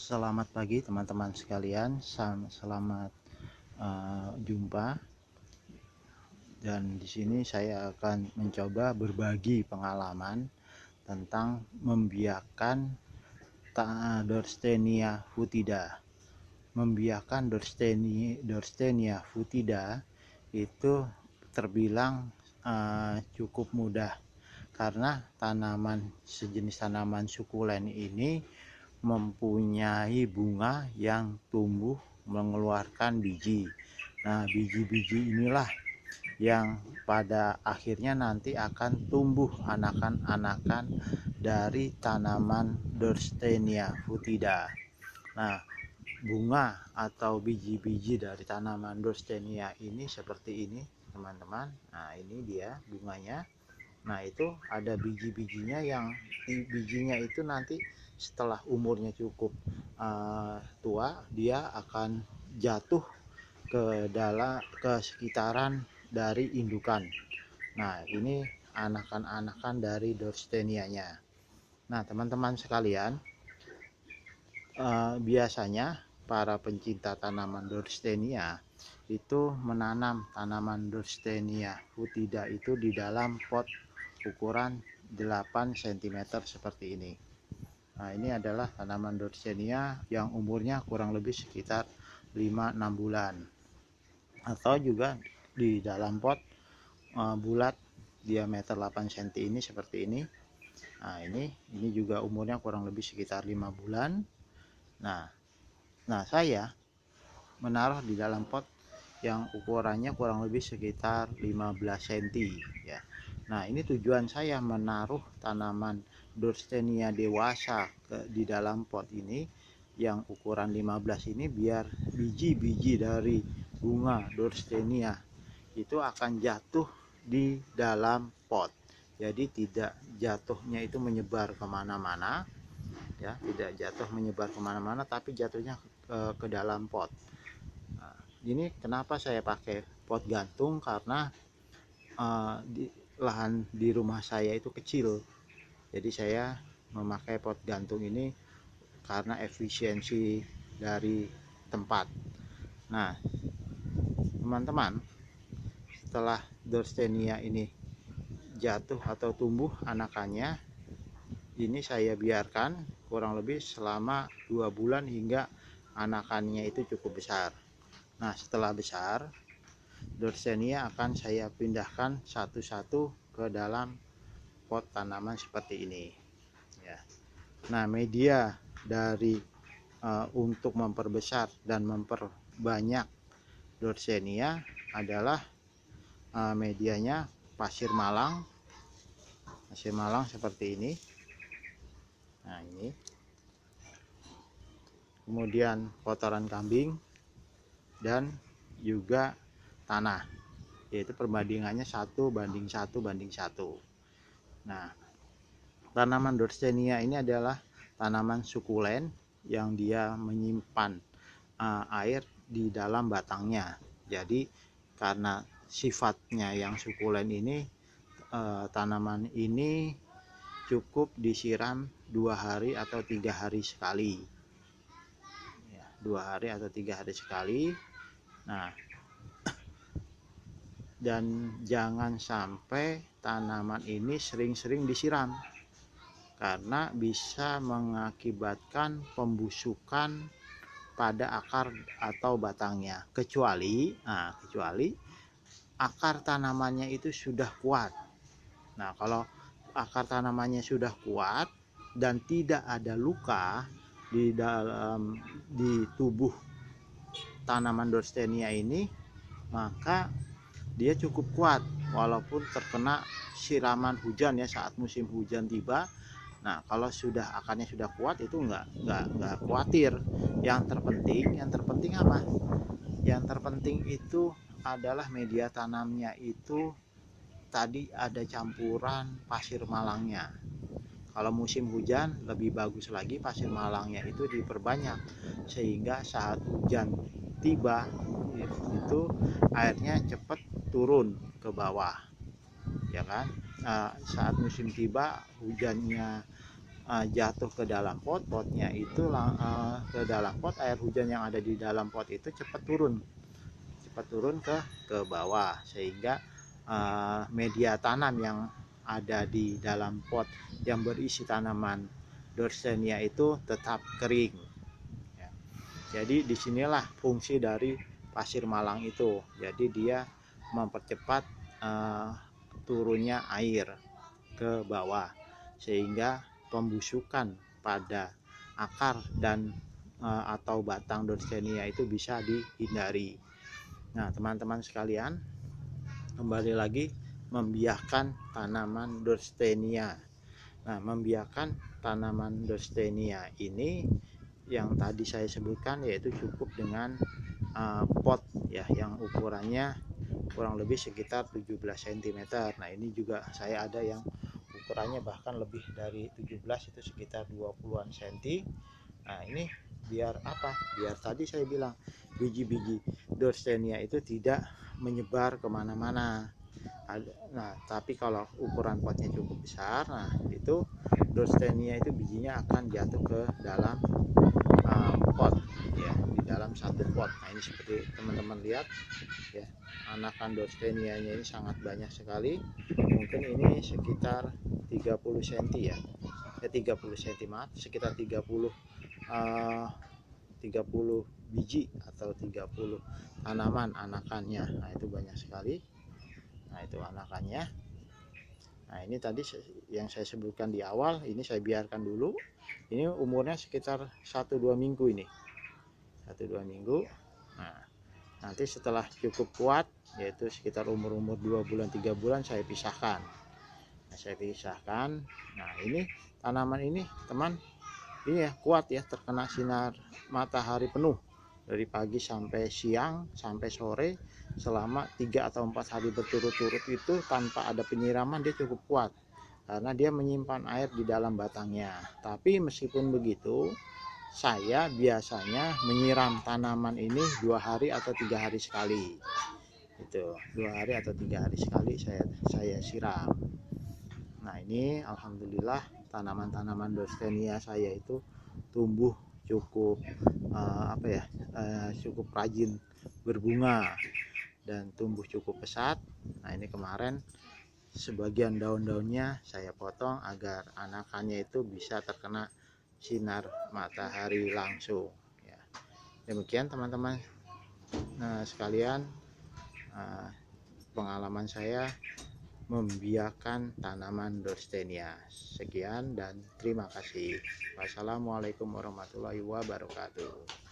Selamat pagi teman-teman sekalian, selamat jumpa. Dan di sini saya akan mencoba berbagi pengalaman tentang membiakkan Dorstenia foetida. Membiakkan Dorstenia foetida itu terbilang cukup mudah, karena sejenis tanaman sukulen ini mempunyai bunga yang tumbuh mengeluarkan biji. Nah, biji-biji inilah yang pada akhirnya nanti akan tumbuh anakan-anakan dari tanaman Dorstenia foetida. Nah, bunga atau biji-biji dari tanaman Dorstenia ini seperti ini, teman-teman. Nah, ini dia bunganya. Nah, itu ada biji-bijinya, yang bijinya itu nanti setelah umurnya cukup tua, dia akan jatuh ke sekitaran dari indukan. Nah, ini anakan-anakan dari Dorstenia-nya. Nah, teman-teman sekalian, biasanya para pencinta tanaman Dorstenia itu menanam tanaman Dorstenia foetida itu di dalam pot ukuran 8 cm seperti ini. Nah, ini adalah tanaman Dorstenia yang umurnya kurang lebih sekitar 5-6 bulan. Atau juga di dalam pot bulat diameter 8 cm ini seperti ini. Nah, ini juga umurnya kurang lebih sekitar 5 bulan. Nah, saya menaruh di dalam pot yang ukurannya kurang lebih sekitar 15 cm ya. Nah, ini tujuan saya menaruh tanaman Dorstenia dewasa di dalam pot ini yang ukuran 15 ini, biar biji-biji dari bunga Dorstenia itu akan jatuh di dalam pot. Jadi tidak jatuhnya itu menyebar kemana-mana ya, tidak jatuh menyebar kemana-mana, tapi jatuhnya ke dalam pot. Nah, ini kenapa saya pakai pot gantung, karena lahan di rumah saya itu kecil, jadi saya memakai pot gantung ini karena efisiensi dari tempat. Nah, teman-teman, setelah Dorstenia ini jatuh atau tumbuh anakannya, ini saya biarkan kurang lebih selama 2 bulan hingga anakannya itu cukup besar. Nah, setelah besar, Dorstenia akan saya pindahkan satu-satu ke dalam pot tanaman seperti ini ya. Nah, media dari untuk memperbesar dan memperbanyak Dorstenia adalah medianya pasir malang seperti ini. Nah, ini kemudian kotoran kambing dan juga tanah, yaitu perbandingannya 1:1:1. Nah, tanaman Dorstenia ini adalah tanaman sukulen yang dia menyimpan air di dalam batangnya. Jadi karena sifatnya yang sukulen ini, tanaman ini cukup disiram 2 hari atau 3 hari sekali ya, 2 hari atau 3 hari sekali. Nah, dan jangan sampai tanaman ini sering-sering disiram, karena bisa mengakibatkan pembusukan pada akar atau batangnya, kecuali akar tanamannya itu sudah kuat. Nah, kalau akar tanamannya sudah kuat dan tidak ada luka di tubuh tanaman Dorstenia ini, maka dia cukup kuat walaupun terkena siraman hujan ya, saat musim hujan tiba. Nah, kalau akarnya sudah kuat, itu nggak khawatir. Yang terpenting apa? Yang terpenting itu adalah media tanamnya itu tadi ada campuran pasir malangnya. Kalau musim hujan lebih bagus lagi pasir malangnya itu diperbanyak, sehingga saat hujan tiba itu airnya cepat turun ke bawah ya kan. Saat musim tiba hujannya jatuh ke dalam pot, potnya itu ke dalam pot, air hujan yang ada di dalam pot itu cepat turun ke bawah, sehingga media tanam yang ada di dalam pot yang berisi tanaman Dorsenia itu tetap kering ya. Jadi disinilah fungsi dari pasir malang itu. Jadi dia mempercepat turunnya air ke bawah, sehingga pembusukan pada akar dan atau batang Dorsenia itu bisa dihindari. Nah, teman-teman sekalian, kembali lagi membiarkan tanaman Dorsenia. Nah, membiarkan tanaman Dorsenia ini yang tadi saya sebutkan, yaitu cukup dengan pot ya, yang ukurannya kurang lebih sekitar 17 cm. Nah, ini juga saya ada yang ukurannya bahkan lebih dari 17, itu sekitar 20-an cm. Nah, ini biar apa? Biar tadi saya bilang biji-biji Dorsenia itu tidak menyebar kemana-mana. Nah, tapi kalau ukuran potnya cukup besar, nah itu Dorsenia itu bijinya akan jatuh ke dalam pot ya, di dalam satu pot. Nah, ini seperti teman-teman lihat ya, anakan Dorsenianya ini sangat banyak sekali. Mungkin ini sekitar 30 cm ya, 30 cm, maaf, sekitar 30 biji atau 30 tanaman anakannya. Nah, itu banyak sekali. Nah, itu anakannya. Nah, ini tadi yang saya sebutkan di awal, ini saya biarkan dulu. Ini umurnya sekitar 1-2 minggu ini. 1-2 minggu. Nah, nanti setelah cukup kuat, yaitu sekitar umur 2 bulan 3 bulan, saya pisahkan. Nah, saya pisahkan. Nah, ini tanaman ini teman, ini ya kuat ya, terkena sinar matahari penuh dari pagi sampai siang sampai sore selama 3 atau 4 hari berturut-turut itu tanpa ada penyiraman, dia cukup kuat karena dia menyimpan air di dalam batangnya. Tapi meskipun begitu, saya biasanya menyiram tanaman ini 2 hari atau 3 hari sekali. Itu 2 hari atau 3 hari sekali saya siram. Nah, ini alhamdulillah tanaman-tanaman Dorsenia saya itu tumbuh cukup cukup rajin berbunga dan tumbuh cukup pesat. Nah, ini kemarin sebagian daun-daunnya saya potong agar anakannya itu bisa terkena sinar matahari langsung ya. Demikian teman-teman sekalian, pengalaman saya membiarkan tanaman Dorsenia. Sekian dan terima kasih. Wassalamualaikum warahmatullahi wabarakatuh.